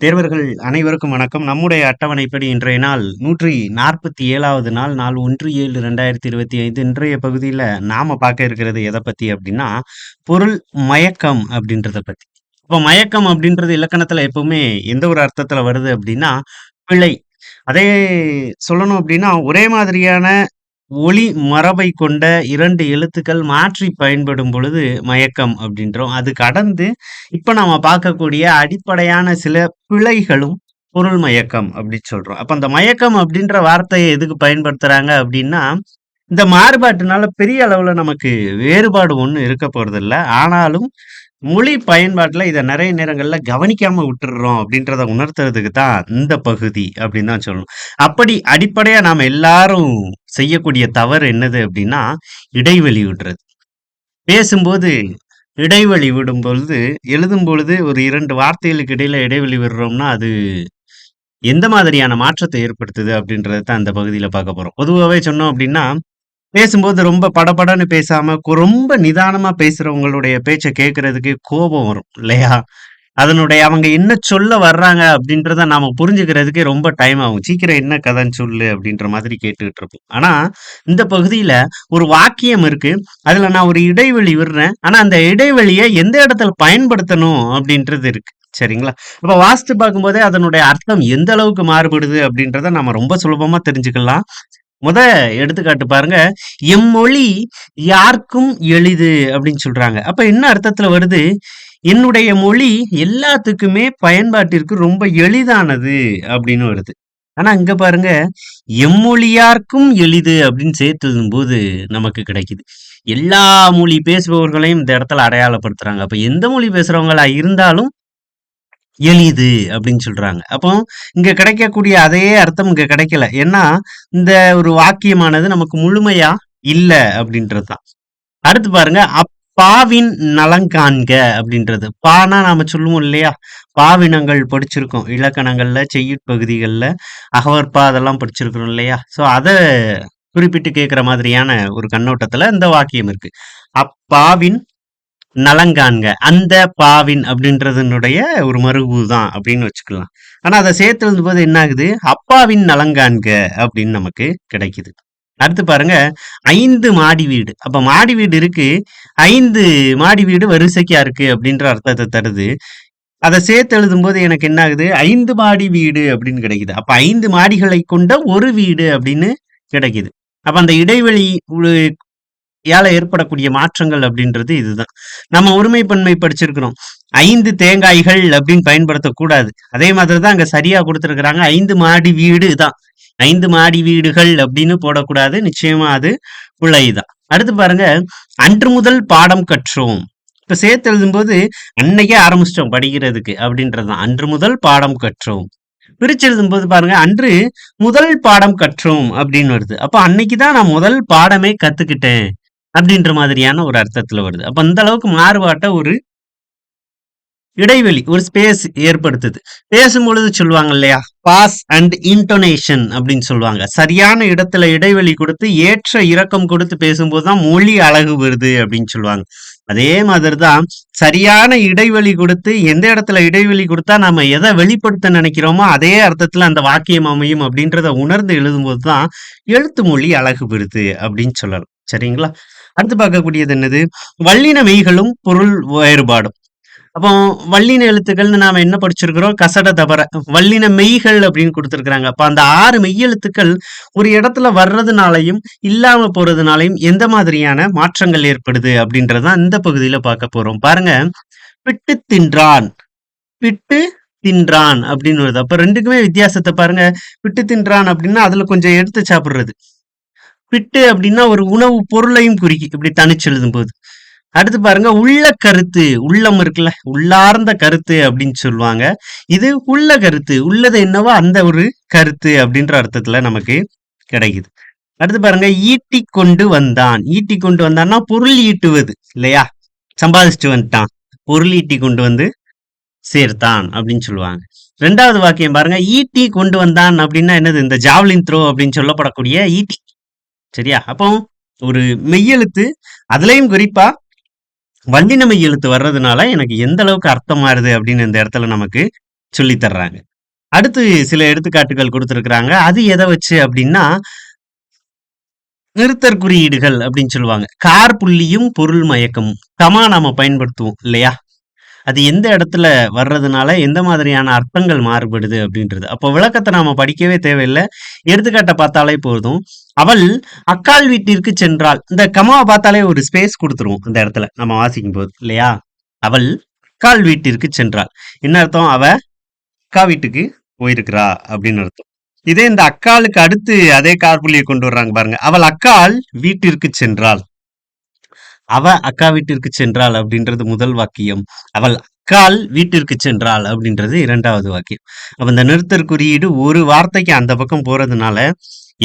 தேர்வர்கள் அனைவருக்கும் வணக்கம். நம்முடைய அட்டவணைப்படி இன்றைய நாள் 147வது நாள், நாள் 1/7/2025. இன்றைய பகுதியில நாம பார்க்க இருக்கிறது எத பத்தி அப்படின்னா, பொருள் மயக்கம் அப்படின்றத பத்தி. இப்ப மயக்கம் அப்படின்றது இலக்கணத்துல எப்பவுமே எந்த ஒரு அர்த்தத்துல வருது அப்படின்னா, பிழை. அதே சொல்லணும் அப்படின்னா, ஒரே மாதிரியான ஒலி மரபை கொண்ட 2 எழுத்துக்கள் மாற்றி பயன்படும் பொழுது மயக்கம் அப்படின்றோம். அது கடந்து இப்ப நாம பார்க்கக்கூடிய அடிப்படையான சில பிழைகளும் பொருள் மயக்கம் அப்படின்னு சொல்றோம். அப்ப அந்த மயக்கம் அப்படின்ற வார்த்தையை எதுக்கு பயன்படுத்துறாங்க அப்படின்னா, இந்த மாறுபாட்டுனால பெரிய அளவுல நமக்கு வேறுபாடு ஒண்ணும் இருக்க போறதில்ல. ஆனாலும் மொழி பயன்பாட்டுல இத நெறைய நேரங்கள்ல கவனிக்காம விட்டுர்றோம் அப்படின்றத உணர்த்துறதுக்கு தான் இந்த பகுதி அப்படின்னு தான் சொல்லணும். அப்படி அடிப்படையா நாம எல்லாரும் செய்யக்கூடிய தவறு என்னது அப்படின்னா, இடைவெளி விடுறது. பேசும்போது இடைவெளி விடும் பொழுது, எழுதும் பொழுது ஒரு 2 வார்த்தைகளுக்கு இடையில இடைவெளி விடுறோம்னா, அது எந்த மாதிரியான மாற்றத்தை ஏற்படுத்துது அப்படின்றத தான் இந்த பகுதியில பார்க்க போறோம். பொதுவாவே சொன்னோம் அப்படின்னா, பேசும்போது ரொம்ப படபடன்னு பேசாம, ரொம்ப நிதானமா பேசுறவங்களுடைய பேச்ச கேட்கறதுக்கு கோபம் வரும் இல்லையா? அதனுடைய அவங்க என்ன சொல்ல வர்றாங்க அப்படின்றத நாம புரிஞ்சுக்கிறதுக்கே ரொம்ப டைம் ஆகும். சீக்கிரம் என்ன கதைன்னு சொல்லு அப்படின்ற மாதிரி கேட்டுக்கிட்டு இருப்போம். ஆனா, இந்த பகுதியில ஒரு வாக்கியம் இருக்கு. அதுல நான் ஒரு இடைவெளி விடுறேன். ஆனா, அந்த இடைவெளிய எந்த இடத்துல பயன்படுத்தணும் அப்படின்றது இருக்கு. சரிங்களா? அப்ப வாசித்து பார்க்கும்போதே அதனுடைய அர்த்தம் எந்த அளவுக்கு மாறுபடுது அப்படின்றத நம்ம ரொம்ப சுலபமா தெரிஞ்சுக்கலாம். முத எடுத்துக்காட்டு பாருங்க. எம்மொழி யார்க்கும் எளிது அப்படின்னு சொல்றாங்க. அப்ப என்ன அர்த்தத்துல வருது? என்னுடைய மொழி எல்லாத்துக்குமே பயன்பாட்டிற்கு ரொம்ப எளிதானது அப்படின்னு வருது. ஆனா இங்க பாருங்க, எம்மொழியார்க்கும் எளிது அப்படின்னு சேர்த்தும்போது நமக்கு கிடைக்குது. எல்லா மொழி பேசுபவர்களையும் இந்த இடத்துல அடையாளப்படுத்துறாங்க. அப்ப எந்த மொழி பேசுறவங்களா இருந்தாலும் எளிது அப்படின்னு சொல்றாங்க. அப்போ இங்க கிடைக்கக்கூடிய அதே அர்த்தம் இங்க கிடைக்கல. ஏன்னா, இந்த ஒரு வாக்கியமானது நமக்கு முழுமையா இல்ல அப்படின்றதுதான். அடுத்து பாருங்க, அப்பாவின் நலங்காண்க அப்படின்றது. பானா நாம சொல்லுவோம் இல்லையா? பாவினங்கள் படிச்சிருக்கோம். இலக்கணங்கள்ல, செய்யுட்பகுதிகள்ல, அகவற்பா அதெல்லாம் படிச்சிருக்கிறோம் இல்லையா? சோ அத குறிப்பிட்டு கேட்கிற மாதிரியான ஒரு கண்ணோட்டத்துல இந்த வாக்கியம் இருக்கு. அப்பாவின் நலங்காண்க. அந்த பாவின் அப்படின்றதனுடைய ஒரு மறுவு தான் அப்படின்னு வச்சுக்கலாம். ஆனா அத சேர்த்து எழுதும்போது என்ன ஆகுது? அப்பாவின் நலங்காண்க அப்படின்னு நமக்கு கிடைக்குது. அடுத்து பாருங்க, 5 மாடி வீடு. அப்ப மாடி வீடு இருக்கு. 5 மாடி வீடு வரிசைக்கா இருக்கு அப்படின்ற அர்த்தத்த தருது. அத சேர்த்து எழுதும்போது எனக்கு என்ன ஆகுது? 5 மாடி வீடு அப்படின்னு கிடைக்குது. அப்ப 5 மாடிகளை கொண்ட ஒரு வீடு அப்படின்னு கிடைக்குது. அப்ப அந்த இடைவெளி யால ஏற்படக்கூடிய மாற்றங்கள் அப்படின்றது இதுதான். நம்ம ஒருமைப்பன்மை படிச்சிருக்கிறோம். 5 தேங்காய்கள் அப்படின்னு பயன்படுத்தக்கூடாது. அதே மாதிரி தான் அங்க சரியா குடுத்திருக்கிறாங்க. 5 மாடி வீடு தான். 5 மாடி வீடுகள் அப்படின்னு போடக்கூடாது. நிச்சயமா அது பிழைதான். அடுத்து பாருங்க, அன்று முதல் பாடம் கற்றோம். இப்ப சேர்த்து எழுதும்போது அன்னைக்கே ஆரம்பிச்சிட்டோம் படிக்கிறதுக்கு அப்படின்றதுதான். அன்று முதல் பாடம் கற்றோம். பிரிச்சு எழுதும்போது பாருங்க, அன்று முதல் பாடம் கற்றோம் அப்படின்னு வருது. அப்ப அன்னைக்கு தான் நான் முதல் பாடமே கத்துக்கிட்டேன். அப்படின்ற மாதிரியான ஒரு அர்த்தத்துல வருது. அப்ப அந்த அளவுக்கு மாறுபாட்ட ஒரு இடைவெளி, ஒரு ஸ்பேஸ் ஏற்படுத்துது. பேசும்பொழுது சொல்லுவாங்க இல்லையா? பாஸ் அண்ட் இன்டோனேஷன் அப்படின்னு சொல்லுவாங்க. சரியான இடத்துல இடைவெளி கொடுத்து ஏற்ற இறக்கம் கொடுத்து பேசும்போது தான் மொழி அழகு வருது அப்படின்னு சொல்லுவாங்க. அதே மாதிரிதான் சரியான இடைவெளி கொடுத்து எந்த இடத்துல இடைவெளி கொடுத்தா நம்ம எதை வெளிப்படுத்த நினைக்கிறோமோ அதே அர்த்தத்துல அந்த வாக்கியம் அமையும் அப்படின்றத உணர்ந்து எழுதும்போது தான் எழுத்து மொழி அழகு பெறுது அப்படின்னு சொல்லலாம். சரிங்களா? அடுத்து பார்க்கக்கூடியது என்னது? வல்லின மெய்களும் பொருள் வேறுபாடும். அப்போ வல்லின எழுத்துக்கள்னு நாம என்ன படிச்சிருக்கிறோம்? கசட தபற. வல்லின மெய்கள் அப்படின்னு கொடுத்திருக்கிறாங்க. அப்ப அந்த 6 மெய்யெழுத்துக்கள் ஒரு இடத்துல வர்றதுனாலையும் இல்லாம போறதுனாலையும் எந்த மாதிரியான மாற்றங்கள் ஏற்படுது அப்படின்றதான் இந்த பகுதியில பார்க்க போறோம். பாருங்க, பிட்டு தின்றான், பிட்டு தின்றான் அப்படின்னு வருது. அப்ப 2க்குமே வித்தியாசத்தை பாருங்க. பிட்டு தின்றான் அப்படின்னா அதுல கொஞ்சம் எடுத்து சாப்பிடுறது. பிட்டு அப்படின்னா ஒரு உணவு பொருளையும் குறிக்கும் இப்படி தனிச்சு எழுதும்போது. அடுத்து பாருங்க, உள்ள கருத்து. உள்ளம் இருக்குல்ல, உள்ளார்ந்த கருத்து அப்படின்னு சொல்லுவாங்க. இது உள்ள கருத்து. உள்ளது என்னவோ அந்த ஒரு கருத்து அப்படின்ற அர்த்தத்துல நமக்கு கிடைக்குது. அடுத்து பாருங்க, ஈட்டி கொண்டு வந்தான். ஈட்டி கொண்டு வந்தான்னா பொருள் ஈட்டுவது இல்லையா? சம்பாதிச்சுட்டு வந்துட்டான். பொருள் ஈட்டி கொண்டு வந்து சேர்த்தான் அப்படின்னு சொல்லுவாங்க. 2வது வாக்கியம் பாருங்க, ஈட்டி கொண்டு வந்தான் அப்படின்னா என்னது? இந்த ஜாவ்லின் த்ரோ அப்படின்னு சொல்லப்படக்கூடிய ஈட்டி. சரியா? அப்போ ஒரு மெய்யெழுத்து, அதுலயும் குறிப்பா வல்லின மெய் எழுத்து வர்றதுனால எனக்கு எந்த அளவுக்கு அர்த்தம் மாறுது அப்படின்னு இந்த இடத்துல நமக்கு சொல்லி தர்றாங்க. அடுத்து சில எடுத்துக்காட்டுகள் குடுத்திருக்கிறாங்க. அது எத வச்சு அப்டின்னா, நிறுத்தற் குறியீடுகள் அப்டின்னு சொல்லுவாங்க. காற்புள்ளியும், பொருள் மயக்கமும். கமா நாம பயன்படுத்துவோம் இல்லையா? அது எந்த இடத்துல வர்றதுனால, எந்த மாதிரியான அர்த்தங்கள் மாறுபடுது அப்டின்றது. அப்போ விளக்கத்த நாம படிக்கவே தேவையில்ல. எடுத்துக்காட்ட பார்த்தாலே போதும். அவள் அக்காள் வீட்டிற்கு சென்றாள். இந்த கமாவ பார்த்தாலே ஒரு ஸ்பேஸ் குடுத்துருவோம் அந்த இடத்துல, நம்ம வாசிக்கும்போது இல்லையா? அவள் அக்காள் வீட்டிற்கு சென்றாள். என்ன அர்த்தம்? அவ அக்கா வீட்டுக்கு போயிருக்கிறா அப்படின்னு அர்த்தம். இதே இந்த அக்காளுக்கு அடுத்து அதே காற்புள்ளியை கொண்டு வர்றாங்க பாருங்க. அவள் அக்காள் வீட்டிற்கு சென்றாள். அவ அக்கா வீட்டிற்கு சென்றாள் அப்படின்றது முதல் வாக்கியம். அவள் அக்காள் வீட்டிற்கு சென்றாள் அப்படின்றது இரண்டாவது வாக்கியம். அப்ப இந்த நிறுத்தற் குறியீடு ஒரு வார்த்தைக்கு அந்த பக்கம் போறதுனால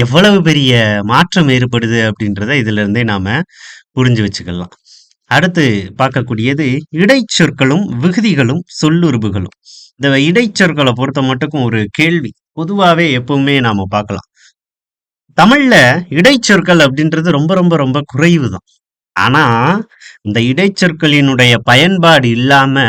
எவ்வளவு பெரிய மாற்றம் ஏற்படுது அப்படின்றத இதுல இருந்தே நாம புரிஞ்சு வச்சுக்கலாம். அடுத்து பார்க்கக்கூடியது இடைச்சொற்களும் விகுதிகளும் சொல்லுறுப்புகளும். இந்த இடைச்சொற்களை பொறுத்த மட்டுக்கும் ஒரு கேள்வி பொதுவாவே எப்பவுமே நாம பார்க்கலாம். தமிழ்ல இடைச்சொற்கள் அப்படின்றது ரொம்ப ரொம்ப ரொம்ப குறைவுதான். ஆனா இந்த இடைச்சொற்களினுடைய பயன்பாடு இல்லாம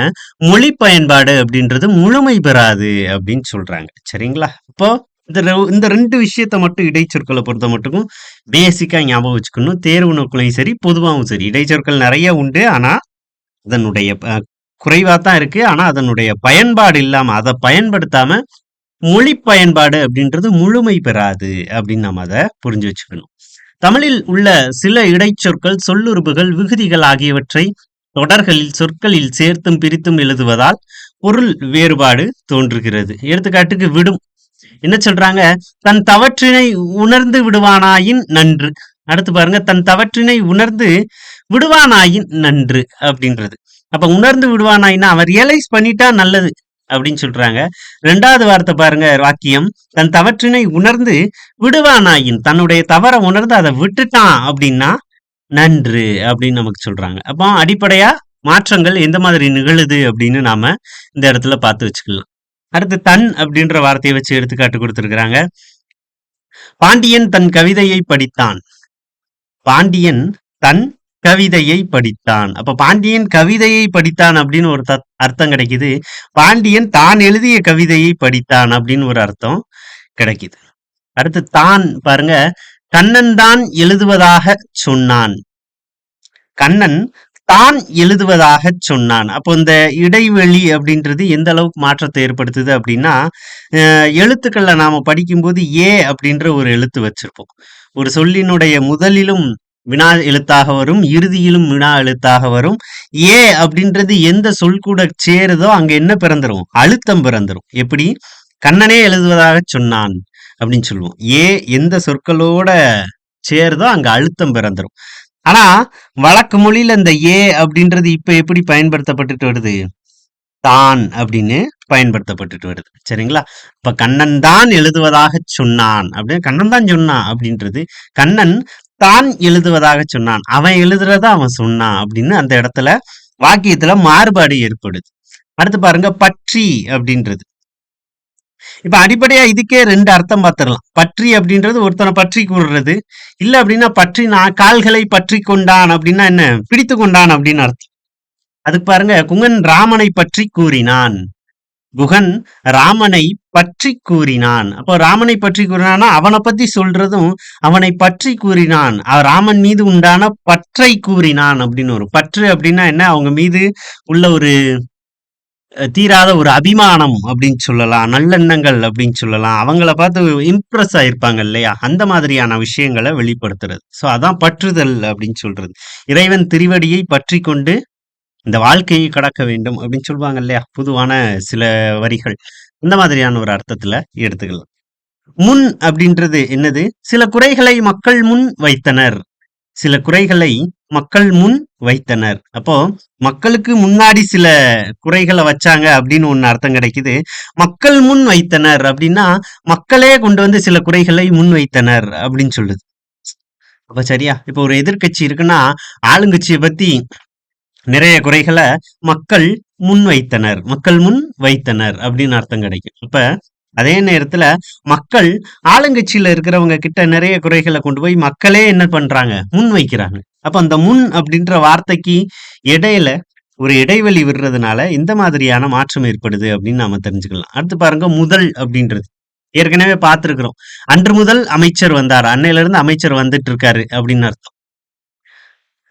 மொழி பயன்பாடு அப்படின்றது முழுமை பெறாது அப்படின்னு சொல்றாங்க. சரிங்களா? இப்போ இந்த ரெண்டு விஷயத்த மட்டும் இடைச்சொற்களை பொறுத்த மட்டுக்கும் பேசிக்கா ஞாபகம் வச்சுக்கணும். தேர்வு நோக்குலையும் சரி, பொதுவாவும் சரி. இடைச்சொற்கள் நிறைய உண்டு. ஆனா அதனுடைய குறைவா தான் இருக்கு. ஆனா அதனுடைய பயன்பாடு இல்லாம அதை பயன்படுத்தாம மொழி பயன்பாடு அப்படின்றது முழுமை பெறாது அப்படின்னு நம்ம அதை புரிஞ்சு வச்சுக்கணும். தமிழில் உள்ள சில இடைச்சொற்கள், சொல்லுறுப்புகள், விகுதிகள் ஆகியவற்றை தொடர்களில் சொற்களில் சேர்த்தும் பிரித்தும் எழுதுவதால் பொருள் வேறுபாடு தோன்றுகிறது. எடுத்துக்காட்டுக்கு விடும். என்ன சொல்றாங்க? தன் தவற்றினை உணர்ந்து விடுவானாயின் நன்று. அடுத்து பாருங்க, தன் தவற்றினை உணர்ந்து விடுவானாயின் நன்று அப்படின்றது. அப்ப உணர்ந்து விடுவானாயின்னா அவன் ரியலைஸ் பண்ணிட்டா நல்லது அப்படின்னு சொல்றாங்க. ரெண்டாவது வார்த்தை பாருங்க, வாக்கியம் தன் தவற்றினை உணர்ந்து விடுவானாயின், தன்னுடைய தவற உணர்ந்து அதை விட்டுட்டான் அப்படின்னா நன்று அப்படின்னு நமக்கு சொல்றாங்க. அப்போ அடிப்படையா மாற்றங்கள் எந்த மாதிரி நிகழுது அப்படின்னு நாம இந்த இடத்துல பார்த்து வச்சுக்கலாம். அடுத்து தன் அப்படின்ற வார்த்தையை வச்சு எடுத்துக்காட்டு கொடுத்திருக்கிறாங்க. பாண்டியன் தன் கவிதையை படித்தான். பாண்டியன் தன் கவிதையை படித்தான். அப்ப பாண்டியன் கவிதையை படித்தான் அப்படின்னு ஒரு அர்த்தம் கிடைக்குது. பாண்டியன் தான் எழுதிய கவிதையை படித்தான் அப்படின்னு ஒரு அர்த்தம் கிடைக்குது. அடுத்து தான் பாருங்க, கண்ணன் தான் எழுதுவதாக சொன்னான். கண்ணன் தான் எழுதுவதாக சொன்னான். அப்போ இந்த இடைவெளி அப்படின்றது எந்த அளவுக்கு மாற்றத்தை ஏற்படுத்துது அப்படின்னா, எழுத்துக்கள்ல நாம படிக்கும்போது ஏ அப்படின்ற ஒரு எழுத்து வச்சிருப்போம். ஒரு சொல்லினுடைய முதலிலும் வினா எழுத்தாக வரும், இறுதியிலும் வினா எழுத்தாக வரும். ஏ அப்படின்றது எந்த சொல் கூட சேருதோ அங்க என்ன பிறந்துரும்? அழுத்தம் பிறந்துரும். எப்படி? கண்ணனே எழுதுவதாக சொன்னான் அப்படின்னு சொல்லுவோம். ஏ எந்த சொற்களோட சேருதோ அங்க அழுத்தம் பிறந்துரும். ஆனா வழக்கு மொழியில இந்த ஏ அப்படின்றது இப்ப எப்படி பயன்படுத்தப்பட்டுட்டு வருது? தான் அப்படின்னு பயன்படுத்தப்பட்டுட்டு வருது. சரிங்களா? இப்ப கண்ணன் தான் எழுதுவதாக சொன்னான் அப்படின்னு, கண்ணன் தான் சொன்னான் அப்படின்றது கண்ணன் தான் எழுதுவதாக சொன்னான். அவன் எழுதுறத அவன் சொன்னான் அப்படின்னு அந்த இடத்துல வாக்கியத்துல மாறுபாடு ஏற்படுது. அடுத்து பாருங்க, பற்றி அப்படின்றது. இப்ப அடிப்படையா இதுக்கே ரெண்டு அர்த்தம் பார்த்திடலாம். பற்றி அப்படின்றது ஒருத்தனை பற்றி கூறுறது. இல்ல அப்படின்னா பற்றி நான் கால்களை பற்றி கொண்டான் அப்படின்னா என்ன? பிடித்து கொண்டான் அப்படின்னு அர்த்தம். அதுக்கு பாருங்க, குங்கன் ராமனை பற்றி கூறினான். குகன் ராமனை பற்றி கூறினான். அப்போ ராமனை பற்றி கூறினான்னா அவனை பத்தி சொல்றதும், அவனை பற்றி கூறினான், ராமன் மீது உண்டான பற்றை கூறினான் அப்படின்னு வரும். பற்று அப்படின்னா என்ன? அவங்க மீது உள்ள ஒரு தீராத ஒரு அபிமானம் அப்படின்னு சொல்லலாம், நல்லெண்ணங்கள் அப்படின்னு சொல்லலாம். அவங்கள பார்த்து இம்ப்ரெஸ் ஆயிருப்பாங்க இல்லையா? அந்த மாதிரியான விஷயங்களை வெளிப்படுத்துறது. சோ அதான் பற்றுதல் அப்படின்னு சொல்றது. இறைவன் திருவடியை பற்றி கொண்டு இந்த வாழ்க்கையை கடக்க வேண்டும் அப்படின்னு சொல்லுவாங்க இல்லையா? பொதுவான சில வரிகள். இந்த மாதிரியான ஒரு அர்த்தத்துல எடுத்துக்கலாம். முன் அப்படின்றது என்னது? சில குறைகளை மக்கள் முன் வைத்தனர். சில குறைகளை மக்கள் முன் வைத்தனர். அப்போ மக்களுக்கு முன்னாடி சில குறைகளை வச்சாங்க அப்படின்னு ஒண்ணு அர்த்தம் கிடைக்குது. மக்கள் முன் வைத்தனர் அப்படின்னா மக்களே கொண்டு வந்து சில குறைகளை முன் வைத்தனர் அப்படின்னு சொல்லுது. அப்ப சரியா? இப்ப ஒரு எதிர்க்கட்சி இருக்குன்னா ஆளுங்கட்சியை பத்தி நிறைய குறைகளை மக்கள் முன் வைத்தனர், மக்கள் முன் வைத்தனர் அப்படின்னு அர்த்தம் கிடைக்கும். இப்ப அதே நேரத்துல மக்கள் ஆளுங்கட்சியில இருக்கிறவங்க கிட்ட நிறைய குறைகளை கொண்டு போய் மக்களே என்ன பண்றாங்க? முன் வைக்கிறாங்க. அப்ப அந்த முன் அப்படின்ற வார்த்தைக்கு இடையில ஒரு இடைவெளி விடுறதுனால இந்த மாதிரியான மாற்றம் ஏற்படுது அப்படின்னு நாம தெரிஞ்சுக்கலாம். அடுத்து பாருங்க முதல் அப்படின்றது. ஏற்கனவே பார்த்திருக்கிறோம். அன்று முதல் அமைச்சர் வந்தார். அன்னையில இருந்து அமைச்சர் வந்துட்டு இருக்காரு அப்படின்னு அர்த்தம்.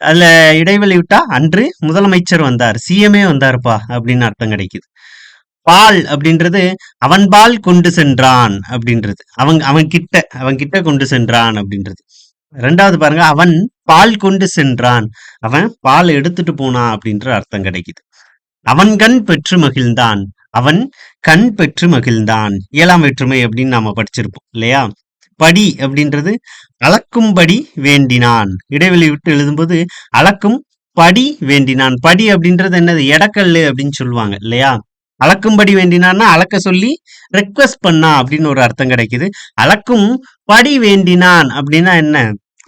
அதுல இடைவெளி விட்டா அன்று முதலமைச்சர் வந்தார். சிஎம்ஏ வந்தாருப்பா அப்படின்னு அர்த்தம் கிடைக்குது. பால் அப்படின்றது அவன் பால் கொண்டு சென்றான் அப்படின்றது. அவன் கிட்ட கொண்டு சென்றான் அப்படின்றது. ரெண்டாவது பாருங்க அவன் பால் கொண்டு சென்றான். அவன் பால் எடுத்துட்டு போனான் அப்படின்ற அர்த்தம் கிடைக்குது. அவன் கண் பெற்று மகிழ்ந்தான். அவன் கண் பெற்று மகிழ்ந்தான். 7ஆம் வேற்றுமை அப்படின்னு நாம படிச்சிருப்போம் இல்லையா? படி அப்படின்றது அளக்கும்படி வேண்டினான். இடைவெளி விட்டு எழுதும்போது அளக்கும் படி வேண்டினான். படி அப்படின்றது என்னது? எடக்கல்லு அப்படின்னு சொல்லுவாங்க இல்லையா? அளக்கும்படி வேண்டினான்னா அளக்க சொல்லி ரெக்வெஸ்ட் பண்ணா அப்படின்னு ஒரு அர்த்தம் கிடைக்குது. அளக்கும் படி வேண்டினான் அப்படின்னா என்ன?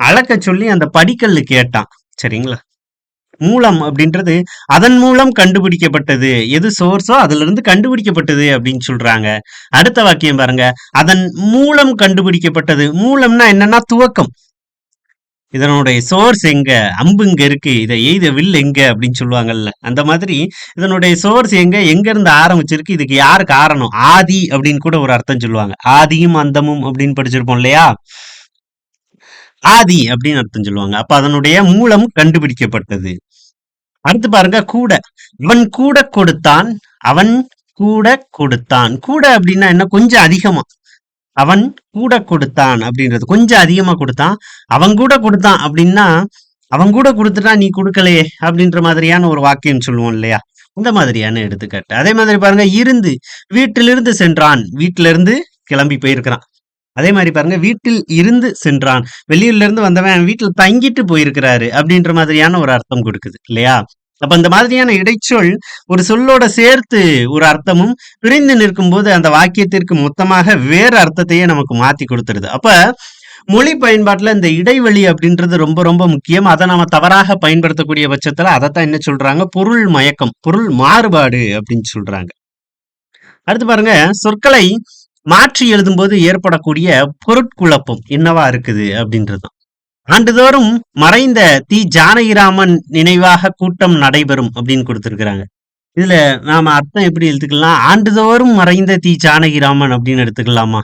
அளக்க சொல்லி அந்த படிக்கல்லு கேட்டான். சரிங்களா? மூலம் அப்படின்றது அதன் மூலம் கண்டுபிடிக்கப்பட்டது. எது சோர்ஸோ அதுல இருந்து கண்டுபிடிக்கப்பட்டது அப்படின்னு சொல்றாங்க. அடுத்த வாக்கியம் பாருங்க. அதன் மூலம் கண்டுபிடிக்கப்பட்டது. மூலம்னா என்னன்னா துவக்கம். இதனுடைய சோர்ஸ் எங்க? அம்பு இங்க இருக்கு. இதை எய்த வில் எங்க அப்படின்னு சொல்லுவாங்கல்ல. அந்த மாதிரி இதனுடைய சோர்ஸ் எங்க? எங்க இருந்து ஆரம்பிச்சிருக்கு? இதுக்கு யாரு காரணம்? ஆதி அப்படின்னு கூட ஒரு அர்த்தம் சொல்லுவாங்க. ஆதியும் அந்தமும் அப்படின்னு படிச்சிருப்போம் இல்லையா? ஆதி அப்படின்னு அர்த்தம் சொல்லுவாங்க. அப்ப அதனுடைய மூலம் கண்டுபிடிக்கப்பட்டது. அடுத்து பாருங்க கூட. அவன் கூட கொடுத்தான். அவன் கூட கொடுத்தான். கூட அப்படின்னா என்ன? கொஞ்சம் அதிகமா. அவன் கூட கொடுத்தான் அப்படின்றது கொஞ்சம் அதிகமா கொடுத்தான். அவன் கூட கொடுத்தான் அப்படின்னா அவன் கூட கொடுத்துட்டா நீ கொடுக்கலையே அப்படின்ற மாதிரியான ஒரு வாக்கியம் சொல்லுவோம் இல்லையா? இந்த மாதிரியான எடுத்துக்காட்டு. அதே மாதிரி பாருங்க இருந்து. வீட்டிலிருந்து சென்றான். வீட்டில இருந்து கிளம்பி போயிருக்கிறான். அதே மாதிரி பாருங்க வீட்டில் இருந்து சென்றான். வெளியூர்ல இருந்து வந்தவன் வீட்டில் தங்கிட்டு போயிருக்கிறாரு அப்படின்ற மாதிரியான ஒரு அர்த்தம் கொடுக்குது இல்லையா? அப்ப இந்த மாதிரியான இடைச்சொல் ஒரு சொல்லோட சேர்த்து ஒரு அர்த்தமும் பிரிந்து நிற்கும் போது அந்த வாக்கியத்திற்கு மொத்தமாக வேறு அர்த்தத்தையே நமக்கு மாத்தி கொடுத்துருது. அப்ப மொழி பயன்பாட்டுல இந்த இடைவெளி அப்படின்றது ரொம்ப ரொம்ப முக்கியம். அதை நம்ம தவறாக பயன்படுத்தக்கூடிய பட்சத்துல அதைத்தான் என்ன சொல்றாங்க? பொருள் மயக்கம், பொருள் மாறுபாடு அப்படின்னு சொல்றாங்க. அடுத்து பாருங்க சொற்களை மாற்றி எழுதும்போது ஏற்படக்கூடிய பொருட்குழப்பம் என்னவா இருக்குது அப்படின்றது. ஆண்டுதோறும் மறைந்த தி ஜானகிராமன் நினைவாக கூட்டம் நடைபெறும் அப்படின்னு கொடுத்திருக்கிறாங்க. இதுல நாம அர்த்தம் எப்படி எடுத்துக்கலாம்? ஆண்டுதோறும் மறைந்த தி ஜானகிராமன் அப்படின்னு எடுத்துக்கலாமா?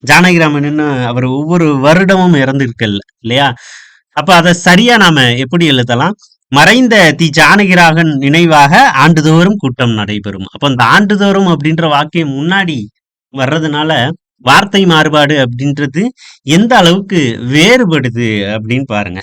ஜானகிராமன் அவர் ஒவ்வொரு வருடமும் இறந்திருக்கல இல்லையா? அப்ப அதை சரியா நாம எப்படி எழுதலாம்? மறைந்த தி ஜானகிராமன் நினைவாக ஆண்டுதோறும் கூட்டம் நடைபெறும். அப்ப இந்த ஆண்டுதோறும் அப்படின்ற வாக்கியம் முன்னாடி வர்றதுனால வார்த்தை மாறுபாடு அப்படின்றது எந்த அளவுக்கு வேறுபடுது அப்படின்னு பாருங்க.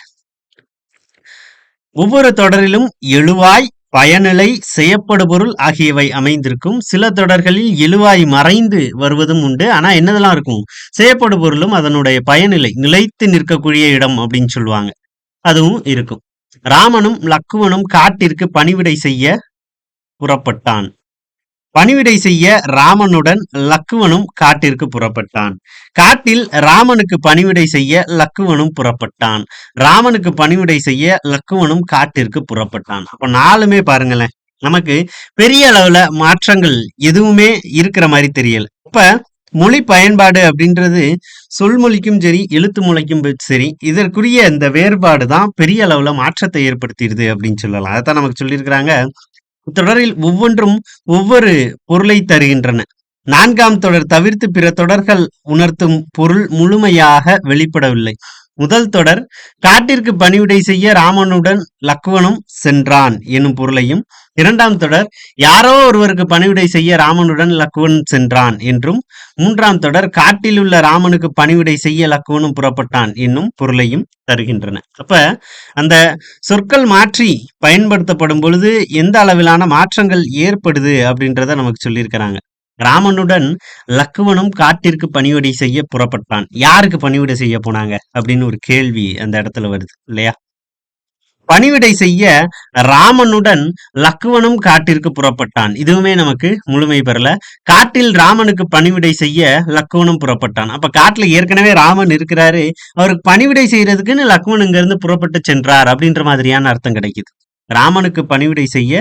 ஒவ்வொரு தொடரிலும் எழுவாய், பயனிலை, செய்யப்படுபொருள் ஆகியவை அமைந்திருக்கும். சில தொடர்களில் எழுவாய் மறைந்து வருவதும் உண்டு. ஆனா என்னதெல்லாம் இருக்கும்? செய்யப்படுபொருளும் அதனுடைய பயனிலை நிலைத்து நிற்கக்கூடிய இடம் அப்படின்னு சொல்லுவாங்க. அதுவும் இருக்கும். ராமனும் லக்குவனும் காட்டிற்கு பணிவிடை செய்ய புறப்பட்டான். பணிவிடை செய்ய ராமனுடன் லக்குவனும் காட்டிற்கு புறப்பட்டான். காட்டில் ராமனுக்கு பணிவிடை செய்ய லக்குவனும் புறப்பட்டான். ராமனுக்கு பணிவிடை செய்ய லக்குவனும் காட்டிற்கு புறப்பட்டான். அப்ப நாலுமே பாருங்களேன், நமக்கு பெரிய அளவுல மாற்றங்கள் எதுவுமே இருக்கிற மாதிரி தெரியல. இப்ப மொழி பயன்பாடு அப்படின்றது சொல்மொழிக்கும் சரி, எழுத்து மொழிக்கும் சரி, இதற்குரிய இந்த வேறுபாடு தான் பெரிய அளவுல மாற்றத்தை ஏற்படுத்திடுது அப்படின்னு சொல்லலாம். அதான் நமக்கு சொல்லியிருக்கிறாங்க. தொடரில் ஒவ்வொன்றும் ஒவ்வொரு பொருளை தருகின்றன. 4ஆம் தொடர் தவிர்த்து பிற தொடர்கள் உணர்த்தும் பொருள் முழுமையாக வெளிப்படவில்லை. முதல் தொடர் காட்டிற்கு பணிவிடை செய்ய ராமனுடன் லக்குவனும் சென்றான் எனும் பொருளையும், 2ஆம் தொடர் யாரோ ஒருவருக்கு பணிவிடை செய்ய ராமனுடன் லக்குவன் சென்றான் என்றும், 3ஆம் தொடர் காட்டில் உள்ள ராமனுக்கு பணிவிடை செய்ய லக்குவனும் புறப்பட்டான் என்னும் பொருளையும் தருகின்றன. அப்ப அந்த சொற்கள் மாற்றி பயன்படுத்தப்படும் பொழுது எந்த அளவிலான மாற்றங்கள் ஏற்படுது அப்படின்றத நமக்கு சொல்லியிருக்கிறாங்க. ராமனுடன் லக்குவனும் காட்டிற்கு பணிவிடை செய்ய புறப்பட்டான். யாருக்கு பணிவிடை செய்ய போனாங்க அப்படின்னு ஒரு கேள்வி அந்த இடத்துல வருது இல்லையா? பணிவிடை செய்ய ராமனுடன் லக்குவனும் காட்டிற்கு புறப்பட்டான். இதுவுமே நமக்கு முழுமை பெறல. காட்டில் ராமனுக்கு பணிவிடை செய்ய லக்குவனும் புறப்பட்டான். அப்ப காட்டுல ஏற்கனவே ராமன் இருக்கிறாரு, அவருக்கு பணிவிடை செய்யறதுக்குன்னு லக்குவன் இங்க இருந்து புறப்பட்டு சென்றார் அப்படின்ற மாதிரியான அர்த்தம் கிடைக்குது. ராமனுக்கு பணிவிடை செய்ய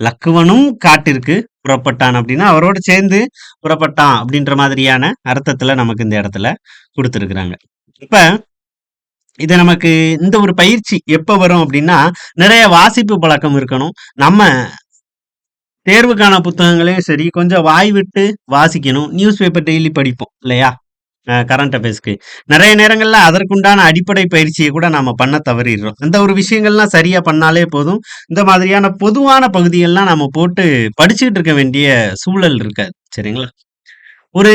லக்குவனும் காட்டிற்கு புறப்பட்டான் அப்படின்னா அவரோட சேர்ந்து புறப்பட்டான் அப்படின்ற மாதிரியான அர்த்தத்துல நமக்கு இந்த இடத்துல கொடுத்திருக்கிறாங்க. இப்ப இது நமக்கு இந்த ஒரு பயிற்சி எப்ப வரும் அப்படின்னா, நிறைய வாசிப்பு பழக்கம் இருக்கணும். நம்ம தேர்வுக்கான புத்தகங்களையும் சரி, கொஞ்சம் வாய் விட்டு வாசிக்கணும். நியூஸ் பேப்பர் டெய்லி படிப்போம் இல்லையா? கரண்ட் அஃபேர்ஸ்க்கு. நெறைய நேரங்கள்ல அதற்குண்டான அடிப்படை பயிற்சிய கூட நாம பண்ண தவறிர்றோம். இந்த ஒரு விஷயங்கள்லாம் சரியா பண்ணாலே போதும். இந்த மாதிரியான பொதுவான பகுதிகள்லாம் நாம போட்டு படிச்சுக்கிட்டு இருக்க வேண்டிய சூழல் இருக்காது. சரிங்களா? ஒரு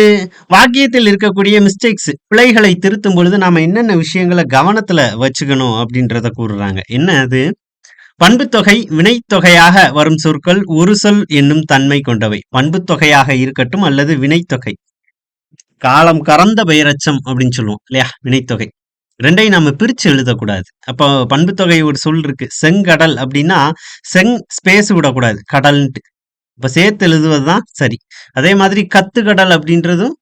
வாக்கியத்தில் இருக்கக்கூடிய மிஸ்டேக்ஸ், பிழைகளை திருத்தும் பொழுது நாம என்னென்ன விஷயங்கள கவனத்துல வச்சுக்கணும் அப்படின்றத கூறுறாங்க. என்ன அது? பண்புத்தொகை வினைத்தொகையாக வரும் சொற்கள் ஒரு சொல் என்னும் தன்மை கொண்டவை. பண்புத்தொகையாக இருக்கட்டும் அல்லது வினைத்தொகை. காலம் கறந்த பெயரச்சம் அப்படின்னு சொல்லுவோம் இல்லையா? வினைத்தொகை. 2யும் நம்ம பிரிச்சு எழுதக்கூடாது. அப்போ பண்புத்தொகை ஒரு சொல் இருக்கு. செங்கடல் அப்படின்னா, ஸ்பேஸ் விடக்கூடாது. கடல்ன்ட்டு. இப்ப சேர்த்து எழுதுவதுதான் சரி. அதே மாதிரி கத்துக்கடல் அப்படின்றதும்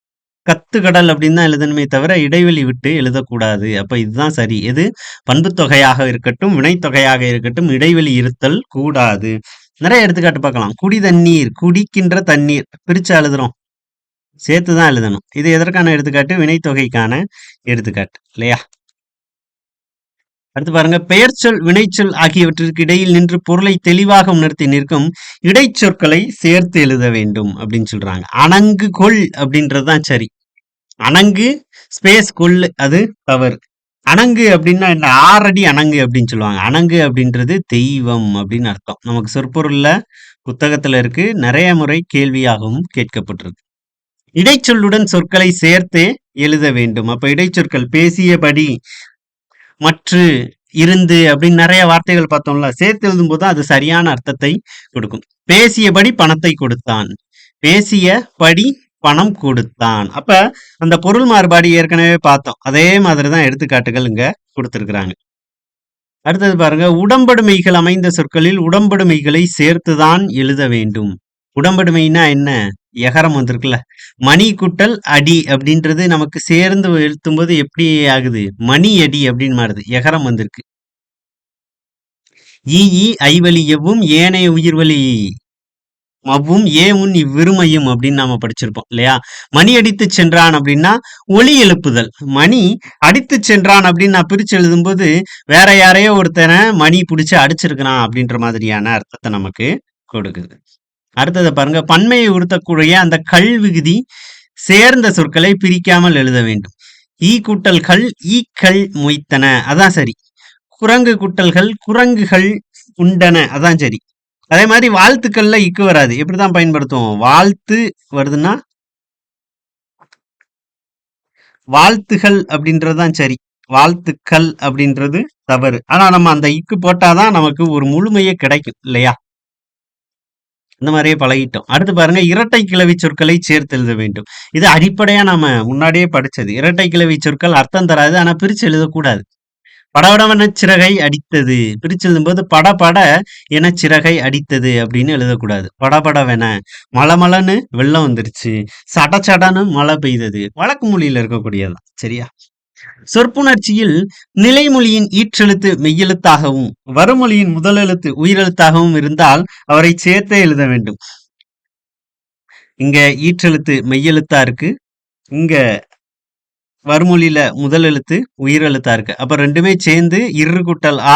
கத்துக்கடல் அப்படின்னு தான் எழுதணுமே தவிர இடைவெளி விட்டு எழுதக்கூடாது. அப்ப இதுதான் சரி. எது? பண்புத்தொகையாக இருக்கட்டும், வினைத்தொகையாக இருக்கட்டும், இடைவெளி இருத்தல் கூடாது. நிறைய எடுத்துக்காட்டு பார்க்கலாம். குடி தண்ணீர், குடிக்கின்ற தண்ணீர் பிரிச்சா எழுதுறோம். சேர்த்து தான் எழுதணும். இது எதற்கான எடுத்துக்காட்டு? வினைத்தொகைக்கான எடுத்துக்காட்டு இல்லையா? அடுத்து பாருங்க, பெயர்ச்சொல் வினைச்சொல் ஆகியவற்றிற்கு இடையில் நின்று பொருளை தெளிவாக உணர்த்தி நிற்கும் இடைச்சொற்களை சேர்த்து எழுத வேண்டும் அப்படின்னு சொல்றாங்க. அணங்கு கொள் அப்படின்றதுதான் சரி. அணங்கு ஸ்பேஸ் கொள்ளு அது தவறு. அணங்கு அப்படின்னா என்ன? 6 அடி அணங்கு அப்படின்னு சொல்லுவாங்க. அணங்கு அப்படின்றது தெய்வம் அப்படின்னு அர்த்தம். நமக்கு சொற்பொருள்ல புத்தகத்துல இருக்கு. நிறைய முறை கேள்வியாகவும் கேட்கப்பட்டிருக்கு. இடைச்சொல்லுடன் சொற்களை சேர்த்தே எழுத வேண்டும். அப்ப இடைச்சொற்கள் பேசியபடி, மற்று, இருந்து அப்படின்னு நிறைய வார்த்தைகள் பார்த்தோம்ல. சேர்த்து எழுதும்போது அது சரியான அர்த்தத்தை கொடுக்கும். பேசியபடி பணத்தை கொடுத்தான். பேசியபடி பணம் கொடுத்தான். அப்ப அந்த பொருள் மாறுபாடு ஏற்கனவே பார்த்தோம். அதே மாதிரிதான் எடுத்துக்காட்டுகள் இங்க கொடுத்திருக்கிறாங்க. அடுத்தது பாருங்க, உடம்படுமைகள் அமைந்த சொற்களில் உடம்படுமைகளை சேர்த்துதான் எழுத வேண்டும். உடம்படுமைனா என்ன? எகரம் வந்திருக்குல்ல. மணி குட்டல் அடி அப்படின்றது நமக்கு சேர்ந்து எழுத்தும்போது எப்படி ஆகுது? மணி அடி அப்படின்னு மாறுது. எகரம் வந்திருக்கு. ஈ ஐவழி எவ்வும் ஏனைய உயிர்வழி மவ்வும் ஏமுன் இவ்விருமையும் அப்படின்னு நாம படிச்சிருப்போம் இல்லையா? மணி அடித்து சென்றான் அப்படின்னா ஒலி எழுப்புதல். மணி அடித்து சென்றான் அப்படின்னு நான் பிரிச்சு எழுதும்போது வேற யாரையோ ஒருத்தனை மணி பிடிச்சு அடிச்சிருக்கிறான் அப்படின்ற மாதிரியான அர்த்தத்தை நமக்கு கொடுக்குது. அடுத்ததை பாருங்க, பன்மையை உறுத்தக்கூடிய அந்த கல் விகுதி சேர்ந்த சொற்களை பிரிக்காமல் எழுத வேண்டும். ஈ கூட்டல்கள் ஈக்கள் மொய்த்தன, அதான் சரி. குரங்கு குட்டல்கள் குரங்குகள் உண்டன, அதான் சரி. அதே மாதிரி வாழ்த்துக்கள்ல இக்கு வராது. எப்படிதான் பயன்படுத்துவோம்? வாழ்த்து வருதுன்னா வாழ்த்துகள் அப்படின்றதுதான் சரி. வாழ்த்துக்கள் அப்படின்றது தவறு. ஆனா நம்ம அந்த இக்கு போட்டாதான் நமக்கு ஒரு முழுமையே கிடைக்கும் இல்லையா? இந்த மாதிரியே பழகிட்டோம். அடுத்து பாருங்க, இரட்டை கிளவி சொற்களை சேர்த்து எழுத வேண்டும். இது அடிப்படையா நாம முன்னாடியே படிச்சது. இரட்டை கிளவி சொற்கள் அர்த்தம் தராது. ஆனா பிரிச்சு எழுதக்கூடாது. படபடவென சிறகை அடித்தது. பிரிச்சு எழுதும்போது படபட என சிறகை அடித்தது அப்படின்னு எழுதக்கூடாது. படபடவென, மளமளன்னு வெள்ளம் வந்துருச்சு, சடச்சடன்னு மழை பெய்தது. வழக்கு மொழியில இருக்கக்கூடியதான். சரியா? சொற்புணர்ச்சியில் நிலைமொழியின் ஈற்றெழுத்து மெய்யெழுத்தாகவும் வறுமொழியின் முதல் எழுத்து உயிரெழுத்தாகவும் இருந்தால் அவரை சேர்த்தே எழுத வேண்டும். இங்க ஈற்றெழுத்து மெய்யெழுத்தா இருக்கு. இங்க வறுமொழியில முதல் எழுத்து உயிரெழுத்தா இருக்கு. அப்ப ரெண்டுமே சேர்ந்து இரு கூட்டல் ஆ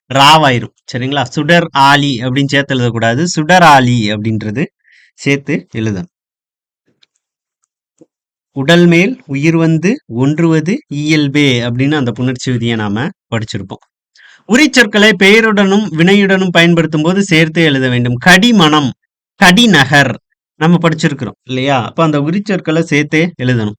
ராவாயிரும். சரிங்களா? சுடர் ஆலி அப்படின்னு சேர்த்து எழுதக்கூடாது. சுடர் ஆலி அப்படின்றது சேர்த்து எழுதணும். உடல் மேல் உயிர் வந்து ஒன்றுவது இயல்பே அப்படின்னு அந்த புணர்ச்சி விதியை நாம படிச்சிருப்போம். உரிச்சொற்களை பெயருடனும் வினையுடனும் பயன்படுத்தும் போது சேர்த்தே எழுத வேண்டும். கடிமணம், கடிநகர் நம்ம படிச்சிருக்கிறோம் இல்லையா? அப்ப அந்த உரிச்சொற்களை சேர்த்தே எழுதணும்.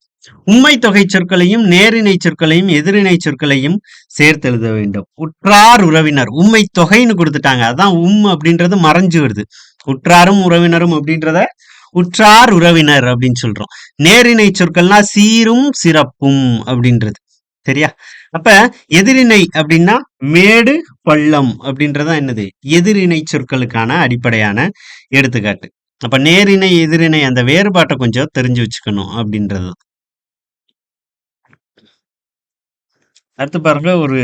உண்மை தொகை சொற்களையும் நேரிணை சொற்களையும் எதிரிணை சொற்களையும் சேர்த்து எழுத வேண்டும். உற்றார் உறவினர், உண்மை தொகைன்னு கொடுத்துட்டாங்க. அதான் அப்படின்றது மறைஞ்சு வருது. உற்றாரும் உறவினரும் அப்படின்றத உற்றார் உறவினர் அப்படின்னு சொல்றோம். நேரிணை சொற்கள்னா சீரும் சிறப்பும் அப்படின்றது. சரியா? அப்ப எதிரிணை அப்படின்னா மேடு பள்ளம் அப்படின்றதா என்னது? எதிரிணை சொற்களுக்கான அடிப்படையான எடுத்துக்காட்டு. அப்ப நேரிணை எதிரிணை அந்த வேறுபாட்டை கொஞ்சம் தெரிஞ்சு வச்சுக்கணும் அப்படின்றது. அடுத்து பாருங்க, ஒரு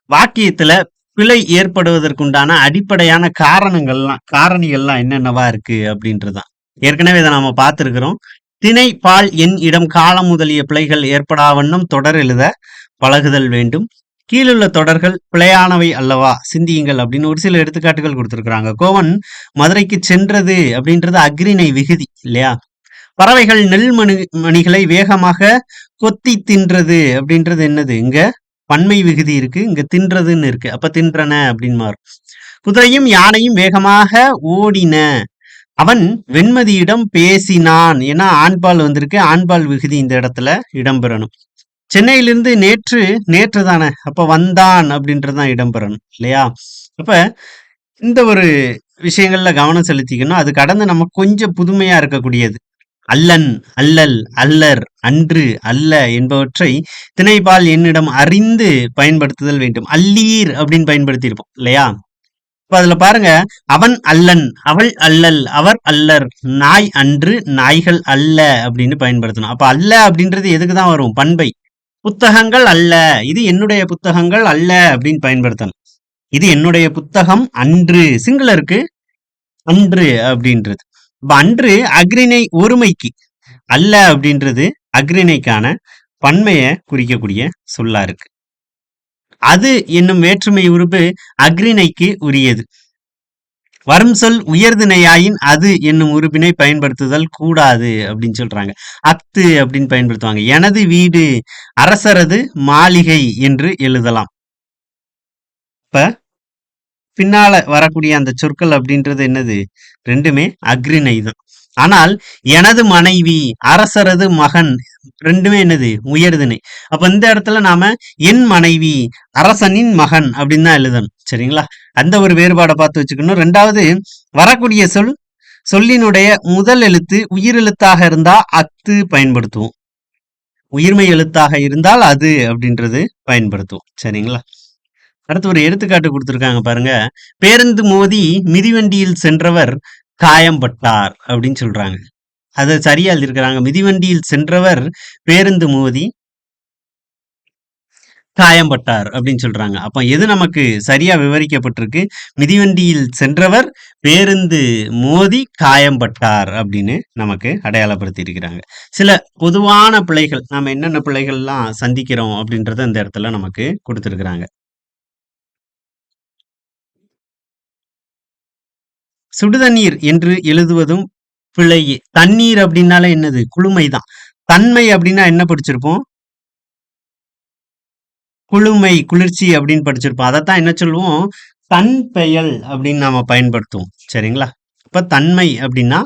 வாக்கியத்துல பிழை ஏற்படுவதற்குண்டான அடிப்படையான காரணிகள்லாம் என்னென்னவா இருக்கு அப்படின்றதுதான். ஏற்கனவே இதை நாம பார்த்திருக்கிறோம். திணை, பால், எண், இடம், காலம் முதலிய பிழைகள் ஏற்படா வண்ணம் தொடர் எழுத பழகுதல் வேண்டும். கீழுள்ள தொடர்கள் பிழையானவை அல்லவா? சிந்தியுங்கள் அப்படின்னு ஒரு சில எடுத்துக்காட்டுகள் கொடுத்திருக்கிறாங்க. கோவன் மதுரைக்கு சென்றது அப்படின்றது அஃறிணை விகுதி இல்லையா? பறவைகள் மணிகளை வேகமாக கொத்தி தின்றது அப்படின்றது என்னது? இங்க பன்மை விகுதி இருக்கு, இங்க தின்றதுன்னு இருக்கு. அப்ப தின்றன அப்படின்னு மாறும். குதிரையும் யானையும் வேகமாக ஓடின. அவன் வெண்மதியிடம் பேசினான். ஏன்னா ஆண்பால் வந்திருக்கு, ஆண்பால் விகுதி இந்த இடத்துல இடம்பெறணும். சென்னையிலிருந்து நேற்று தானே, அப்ப வந்தான் அப்படின்றதுதான் இடம்பெறணும் இல்லையா? அப்ப இந்த ஒரு விஷயங்கள்ல கவனம் செலுத்திக்கணும். அது கடந்து நம்ம கொஞ்சம் புதுமையா இருக்கக்கூடியது. அல்லன், அல்லல், அல்லர், அன்று, அல்ல என்பவற்றை திணைப்பால் என்னிடம் அறிந்து பயன்படுத்துதல் வேண்டும். அல்லீர் அப்படின்னு பயன்படுத்தியிருப்போம் இல்லையா? இப்ப அதுல பாருங்க, அவன் அல்லன், அவள் அல்லல், அவர் அல்லர், நாய் அன்று, நாய்கள் அல்ல அப்படின்னு பயன்படுத்தணும். அப்ப அல்ல அப்படின்றது எதுக்குதான் வரும்? பண்பை. புத்தகங்கள் அல்ல, இது என்னுடைய புத்தகங்கள் அல்ல அப்படின்னு பயன்படுத்தணும். இது என்னுடைய புத்தகம் அன்று, சிங்குலருக்கு அன்று அப்படின்றது. இப்ப அன்று அஃறிணை ஒருமைக்கு, அல்ல அப்படின்றது அஃறிணைக்கான பன்மையை குறிக்கக்கூடிய சொல்லா இருக்கு. அது என்னும் வேற்றுமை உறுப்பு அஃறிணைக்கு உரியது. வரும் சொல் உயர்திணையாயின் அது என்னும் உறுப்பினை பயன்படுத்துதல் கூடாது அப்படின்னு சொல்றாங்க. அத்து அப்படின்னு பயன்படுத்துவாங்க. எனது வீடு, அரசரது மாளிகை என்று எழுதலாம். இப்ப பின்னால வரக்கூடிய அந்த சொற்கள் அப்படின்றது என்னது? ரெண்டுமே அஃறிணை தான். ஆனால் எனது மனைவி, அரசரது மகன் ரெண்டுமே என்னது? உயர்திணை. அப்ப இந்த இடத்துல நாம என் மனைவி, அரசனின் மகன் அப்படின்னு தான் எழுதணும். சரிங்களா? அந்த ஒரு வேறுபாடை பார்த்து வச்சுக்கணும். ரெண்டாவது, வரக்கூடிய சொல்லினுடைய முதல் எழுத்து உயிரெழுத்தாக இருந்தா அத்து பயன்படுத்துவோம். உயிர்மை எழுத்தாக இருந்தால் அது அப்படின்றது பயன்படுத்துவோம். சரிங்களா? அடுத்து ஒரு எடுத்துக்காட்டு கொடுத்திருக்காங்க பாருங்க. பேருந்து மோதி மிதிவண்டியில் சென்றவர் காயம்பட்டார் அப்படின்னு சொல்றாங்க. அதை சரியா எழுதியிருக்கிறாங்க. மிதிவண்டியில் சென்றவர் பேருந்து மோதி காயம்பட்டார் அப்படின்னு சொல்றாங்க. அப்ப எது நமக்கு சரியா விவரிக்கப்பட்டிருக்கு? மிதிவண்டியில் சென்றவர் பேருந்து மோதி காயம்பட்டார் அப்படின்னு நமக்கு அடையாளப்படுத்தி இருக்கிறாங்க. சில பொதுவான பிழைகள், நாம என்னென்ன பிழைகள்லாம் சந்திக்கிறோம் அப்படின்றத இந்த இடத்துல நமக்கு கொடுத்திருக்கிறாங்க. சுடுதண்ணீர் என்று எழுதுவதும் பிழை. தண்ணீர் அப்படின்னால என்னது? குளுமைதான். தன்மை அப்படின்னா என்ன படிச்சிருப்போம்? குளுமை, குளிர்ச்சி அப்படின்னு படிச்சிருப்போம். அதைத்தான் என்ன சொல்லுவோம்? தன் பெயல் அப்படின்னு நாம பயன்படுத்துவோம். சரிங்களா? அப்ப தன்மை அப்படின்னா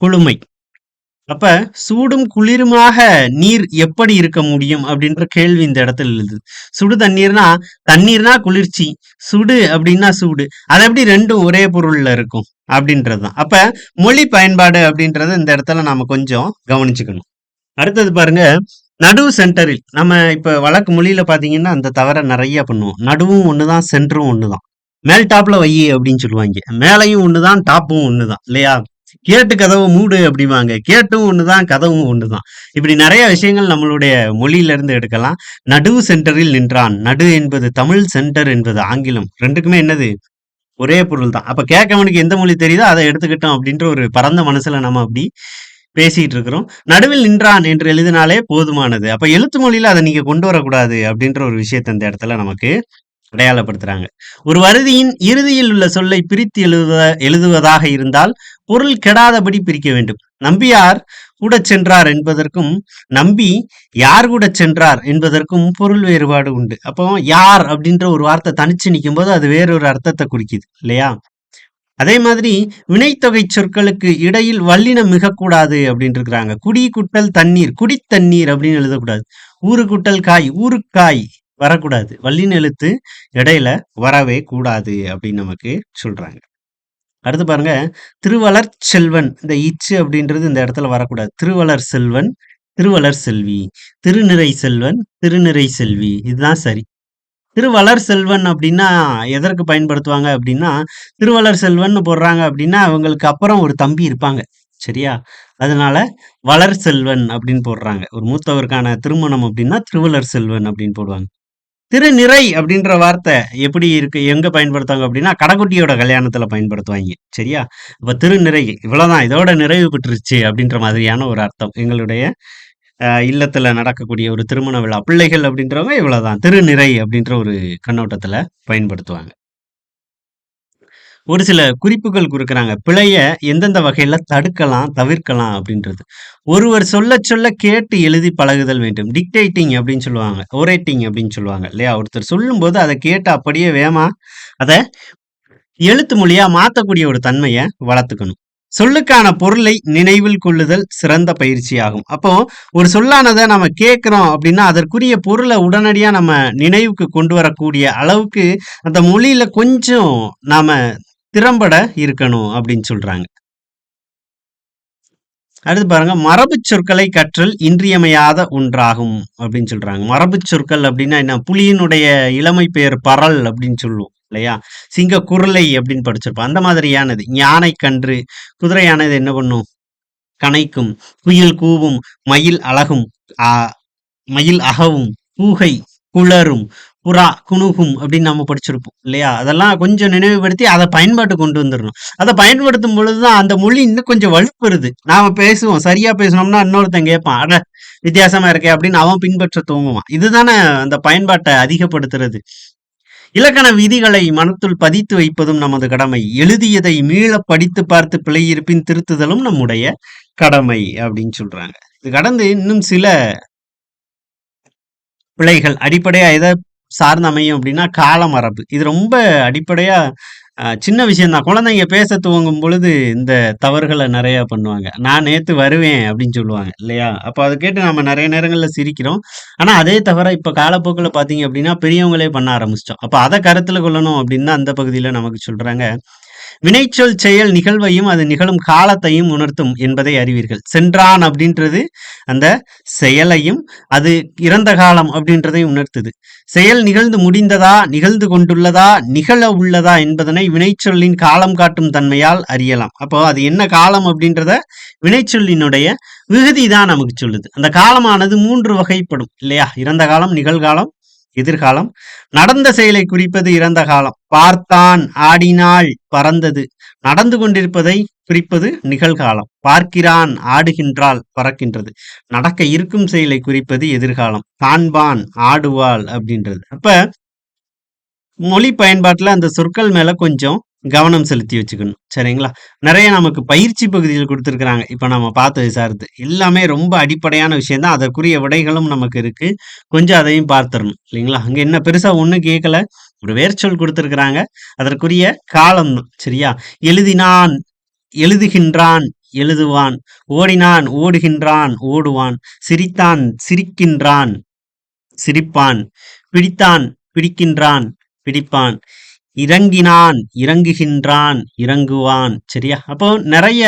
குளுமை. அப்ப சூடும் குளிருமாக நீர் எப்படி இருக்க முடியும் அப்படின்ற கேள்வி இந்த இடத்துல எழுது. சுடு தண்ணீர்னா குளிர்ச்சி, சுடு அப்படின்னா சூடு. அது எப்படி ரெண்டும் ஒரே பொருள்ல இருக்கும் அப்படின்றதுதான். அப்ப மொழி பயன்பாடு அப்படின்றத இந்த இடத்துல நாம கொஞ்சம் கவனிச்சுக்கணும். அடுத்தது பாருங்க, நடுவு சென்டரில். நம்ம இப்ப வழக்கு மொழியில பாத்தீங்கன்னா அந்த தவறை நிறைய பண்ணுவோம். நடுவும் ஒண்ணுதான், சென்டரும் ஒண்ணுதான். மேல் டாப்ல வை அப்படின்னு சொல்லுவாங்க. மேலையும் ஒண்ணுதான், டாப்பும் ஒண்ணுதான் இல்லையா? கேட்டு கதவு மூடு அப்படிவாங்க. கேட்டும் ஒண்ணுதான், கதவும் ஒண்ணுதான். இப்படி நிறைய விஷயங்கள் நம்மளுடைய மொழியில இருந்து எடுக்கலாம். நடுவு சென்டரில் நின்றான். நடு என்பது தமிழ், சென்டர் என்பது ஆங்கிலம். ரெண்டுக்குமே என்னது? ஒரே பொருள் தான். அப்ப கேட்கவனுக்கு எந்த மொழி தெரியுதோ அதை எடுத்துக்கிட்டோம் அப்படின்ற ஒரு பரந்த மனசுல நம்ம அப்படி பேசிட்டு இருக்கிறோம். நடுவில் நின்றான் என்று எழுதினாலே போதுமானது. அப்ப எழுத்து மொழியில அதை நீங்க கொண்டு வரக்கூடாது அப்படின்ற ஒரு விஷயத்தை இந்த இடத்துல நமக்கு அடையாளப்படுத்துறாங்க. ஒரு வரியின் இறுதியில் உள்ள சொல்லை பிரித்து எழுதுவதாக இருந்தால் பொருள் கெடாதபடி பிரிக்க வேண்டும். நம்பியார் கூட சென்றார் என்பதற்கும் நம்பி யார் கூட சென்றார் என்பதற்கும் பொருள் வேறுபாடு உண்டு. அப்போ யார் அப்படின்ற ஒரு வார்த்தை தனிச்சு நிற்கும் போது அது வேறொரு அர்த்தத்தை குறிக்குது இல்லையா? அதே மாதிரி வினைத்தொகை சொற்களுக்கு இடையில் வல்லினம் மிகக்கூடாது அப்படின்னு இருக்கிறாங்க. குடி குட்டல் தண்ணீர், குடித்தண்ணீர் அப்படின்னு எழுதக்கூடாது. ஊரு குட்டல் காய், ஊருக்காய் வரக்கூடாது. வல்லின எழுத்து இடையில வரவே கூடாது அப்படின்னு நமக்கு சொல்றாங்க. அடுத்து பாருங்க, திருவளர் செல்வன். இந்த இச்சு அப்படின்றது இந்த இடத்துல வரக்கூடாது. திருவளர் செல்வன், திருவளர் செல்வி, திருநிறை செல்வன், திருநிறை செல்வி. இதுதான் சரி. திருவளர் செல்வன் அப்படின்னா எதற்கு பயன்படுத்துவாங்க அப்படின்னா, திருவளர் செல்வன் போடுறாங்க அப்படின்னா அவங்களுக்கு அப்புறம் ஒரு தம்பி இருப்பாங்க. சரியா? அதனால வளர் செல்வன் அப்படின்னு போடுறாங்க. ஒரு மூத்தவருக்கான திருமணம் அப்படின்னா திருவளர் செல்வன் அப்படின்னு போடுவாங்க. திருநிறை அப்படின்ற வார்த்தை எப்படி இருக்கு, எங்க பயன்படுத்துவாங்க அப்படின்னா கடைக்குட்டியோட கல்யாணத்துல பயன்படுத்துவாங்க. சரியா? அப்ப திருநிறை இவ்வளவுதான், இதோட நிறைவு பெற்றுருச்சு அப்படின்ற மாதிரியான ஒரு அர்த்தம் எங்களுடைய இல்லத்துல நடக்கக்கூடிய ஒரு திருமண விழா. பிள்ளைகள் அப்படின்றவங்க இவ்வளவுதான். திருநிறை அப்படின்ற ஒரு கண்ணோட்டத்துல பயன்படுத்துவாங்க. ஒரு சில குறிப்புகள் குடுக்குறாங்க. பிழைய எந்தெந்த வகையில தடுக்கலாம், தவிர்க்கலாம் அப்படின்றது. ஒருவர் சொல்லச் சொல்ல கேட்டு எழுதி பழகுதல் வேண்டும். டிக்டேட்டிங் அப்படின்னு சொல்லுவாங்க. ஓரேட்டிங் அப்படின்னு சொல்லுவாங்க இல்லையா? ஒருத்தர் சொல்லும்போது அத கேட்டு அப்படியே வேகமா அத எழுத்து மொழியா மாத்தக்கூடிய ஒரு தன்மைய வளர்த்துக்கணும். சொல்லுக்கான பொருளை நினைவில் கொள்ளுதல் சிறந்த பயிற்சியாகும். அப்போ ஒரு சொல்லானத நம்ம கேட்கிறோம் அப்படின்னா, அதற்குரிய பொருள உடனடியா நம்ம நினைவுக்கு கொண்டு வரக்கூடிய அளவுக்கு அந்த மொழியில கொஞ்சம் நாம திறம்பட இருக்கணும் அப்படின்னு சொல்றாங்க. அடுத்து பாருங்க, மரபுச் சொற்களை கற்றல் இன்றியமையாத ஒன்றாகும் அப்படின்னு சொல்றாங்க. மரபுச் சொற்கள் அப்படின்னா என்ன? புலியினுடைய இளமை பெயர் பறல் அப்படின்னு சொல்லுவோம் இல்லையா? சிங்க குருளை அப்படின்னு படிச்சிருப்போம். அந்த மாதிரியானது. யானை கன்று, குதிரையானது என்ன பண்ணும்? கனைக்கும். குயில் கூவும், மயில் அழகும், ஆ மயில் அகவும், கூகை குழறும், புறா குணுகும் அப்படின்னு நம்ம படிச்சிருப்போம் இல்லையா? அதெல்லாம் கொஞ்சம் நினைவுபடுத்தி அதை பயன்பாட்டுக்கு கொண்டு வந்துடணும். அதை பயன்படுத்தும் பொழுதுதான் அந்த மொழி இன்னும் கொஞ்சம் வலுப்பெறுது. நாம பேசுவோம், சரியா பேசணும்னா இன்னொருத்தன் கேட்பான், அட வித்தியாசமா இருக்கே அப்படின்னு அவன் பின்பற்ற துவங்குவான். இதுதானே அந்த பயன்பாட்டை அதிகப்படுத்துறது. இலக்கண விதிகளை மனத்துள் பதித்து வைப்பதும் நமது கடமை. எழுதியதை மீள படித்து பார்த்து பிழை இருப்பின் திருத்துதலும் நம்முடைய கடமை அப்படின்னு சொல்றாங்க. இது கடந்து இன்னும் சில பிழைகள் அடிப்படையா எத சார்ந்து அமையும் அப்படின்னா, கால மரபு. இது ரொம்ப அடிப்படையா சின்ன விஷயம் தான். குழந்தைங்க பேச துவங்கும் பொழுது இந்த தவறுகள நெறைய பண்ணுவாங்க. "நான் நேத்து வருவேன்" அப்படின்னு சொல்லுவாங்க இல்லையா? அப்ப அத கேட்டு நம்ம நெறைய நேரங்கள்ல சிரிக்கிறோம். ஆனா அதே தவற இப்ப காலப்போக்குல பார்த்தீங்க அப்படின்னா, பெரியவங்களே பண்ண ஆரம்பிச்சுட்டோம். அப்ப அத கருத்துல கொள்ளணும் அப்படின்னு தான் அந்த பகுதியில நமக்கு சொல்றாங்க. வினைச்சொல் செயல் நிகழ்வையும் அது நிகழும் காலத்தையும் உணர்த்தும் என்பதை அறிவீர்கள். சென்றான் அப்படின்றது அந்த செயலையும், அது இறந்த காலம் அப்படின்றதையும் உணர்த்துது. செயல் நிகழ்ந்து முடிந்ததா, நிகழ்ந்து கொண்டுள்ளதா, நிகழ உள்ளதா என்பதனை வினைச்சொல்லின் காலம் காட்டும் தன்மையால் அறியலாம். அப்போ அது என்ன காலம் அப்படின்றத வினைச்சொல்லினுடைய விகுதி தான் நமக்கு சொல்லுது. அந்த காலமானது 3 வகைப்படும் இல்லையா? இறந்த காலம், நிகழ்காலம், எதிர்காலம். நடந்த செயலை குறிப்பது இறந்த காலம். பார்த்தான், ஆடினாள், பறந்தது. நடந்து கொண்டிருப்பதை குறிப்பது நிகழ்காலம். பார்க்கிறான், ஆடுகின்றாள், பறக்கின்றது. நடக்க இருக்கும் செயலை குறிப்பது எதிர்காலம். காண்பான், ஆடுவாள் அப்படின்றது. அப்ப மொழி பயன்பாட்டுல அந்த சொற்கள் மேல கொஞ்சம் கவனம் செலுத்தி வச்சுக்கணும். சரிங்களா? நெறைய நமக்கு பயிற்சி பகுதிகள் குடுத்திருக்கிறாங்க. இப்ப நம்ம பார்த்தது சார்ந்து. எல்லாமே ரொம்ப அடிப்படையான விஷயம் தான். அதற்குரிய விடைகளும் நமக்கு இருக்கு. கொஞ்சம் அதையும் பார்த்துறணும். இல்லைங்களா? அங்க என்ன பெருசா ஒண்ணும் கேட்கல. ஒரு வேர்ச்சொல் குடுத்திருக்கிறாங்க. அதற்குரிய காலம் தான். சரியா? எழுதினான், எழுதுகின்றான், எழுதுவான். ஓடினான், ஓடுகின்றான், ஓடுவான். சிரித்தான், சிரிக்கின்றான், சிரிப்பான். பிடித்தான், பிடிக்கின்றான், பிடிப்பான். இறங்கினான், இறங்குகின்றான், இறங்குவான். சரியா? அப்போ நெறைய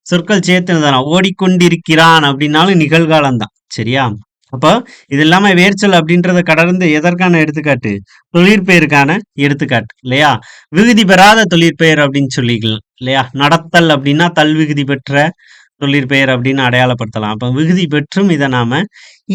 சொற்கள் சேர்த்து எழுதலாம். ஓடிக்கொண்டிருக்கிறான் அப்படின்னாலும் நிகழ்காலம் தான். சரியா? அப்போ இது இல்லாம வேர்ச்சொல் அப்படின்றத கடந்து எதற்கான எடுத்துக்காட்டு? தொழிற்பெயருக்கான எடுத்துக்காட்டு இல்லையா? விகுதி பெறாத தொழிற்பெயர் அப்படின்னு சொல்லிக்கலாம் இல்லையா? நடத்தல் அப்படின்னா தல்விகுதி பெற்ற தொழிற்பெயர் அப்படின்னு அடையாளப்படுத்தலாம். அப்ப விகுதி பெற்றும் இத நாம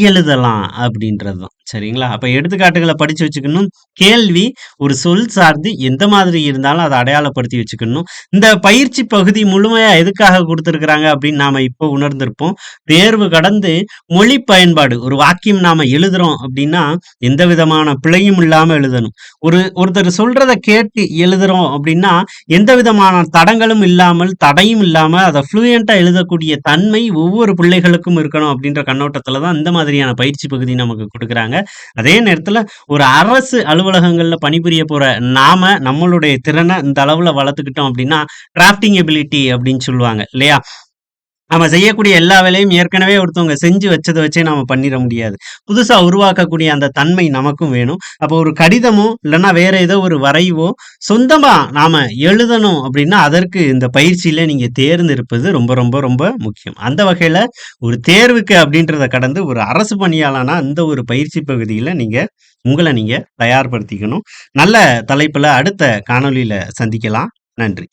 எழுதலாம் அப்படின்றதுதான். சரிங்களா? அப்ப எடுத்துக்காட்டுகள படிச்சு வச்சுக்கணும். கேள்வி ஒரு சொல் சார்ந்து எந்த மாதிரி இருந்தாலும் அத அடையாளப்படுத்தி வச்சுக்கணும். இந்த பயிற்சி பகுதி முழுமையா எதுக்காக குடுத்திருக்கிறாங்க அப்படின்னு நாம இப்போ உணர்ந்திருப்போம். தேர்வு கடந்து மொழி பயன்பாடு ஒரு வாக்கியம் நாம எழுதுறோம் அப்படின்னா, எந்த விதமான பிழையும் இல்லாம எழுதணும். ஒருத்தர் சொல்றத கேட்டு எழுதுறோம் அப்படின்னா, எந்த விதமான தடங்களும் இல்லாமல், தடையும் இல்லாம அத ஃப்ளூயன்ட்டா எழுதக்கூடிய தன்மை ஒவ்வொரு பிள்ளைகளுக்கும் இருக்கணும் அப்படின்ற கண்ணோட்டத்துல தான் இந்த மாதிரியான பயிற்சி பகுதி நமக்கு குடுக்குறாங்க. அதே நேரத்துல ஒரு அரசு அலுவலகங்கள்ல பணிபுரிய போற நாம நம்மளுடைய திறனை இந்த அளவுல வளர்த்துக்கிட்டோம் அப்படின்னா, டிராஃப்டிங் எபிலிட்டி அப்படின்னு சொல்லுவாங்க இல்லையா? நம்ம செய்யக்கூடிய எல்லா வேலையும் ஏற்கனவே ஒருத்தவங்க செஞ்சு வச்சத வச்சே நாம பண்ணிற முடியாது. புதுசா உருவாக்கக்கூடிய அந்த தன்மை நமக்கும் வேணும். அப்போ ஒரு கடிதமோ, இல்லன்னா வேற ஏதோ ஒரு வரைவோ சொந்தமா நாம எழுதணும் அப்படின்னா, அதற்கு இந்த பயிற்சியில நீங்க தேர்ந்தெடுப்பது ரொம்ப ரொம்ப ரொம்ப முக்கியம். அந்த வகையில ஒரு தேர்வுக்கு அப்படின்றத கடந்து ஒரு அரசு பணியாளனா இந்த ஒரு பயிற்சி பகுதியில உங்கள நீங்க தயார்படுத்திக்கணும். நல்ல தலைப்புல அடுத்த காணொளியில சந்திக்கலாம். நன்றி.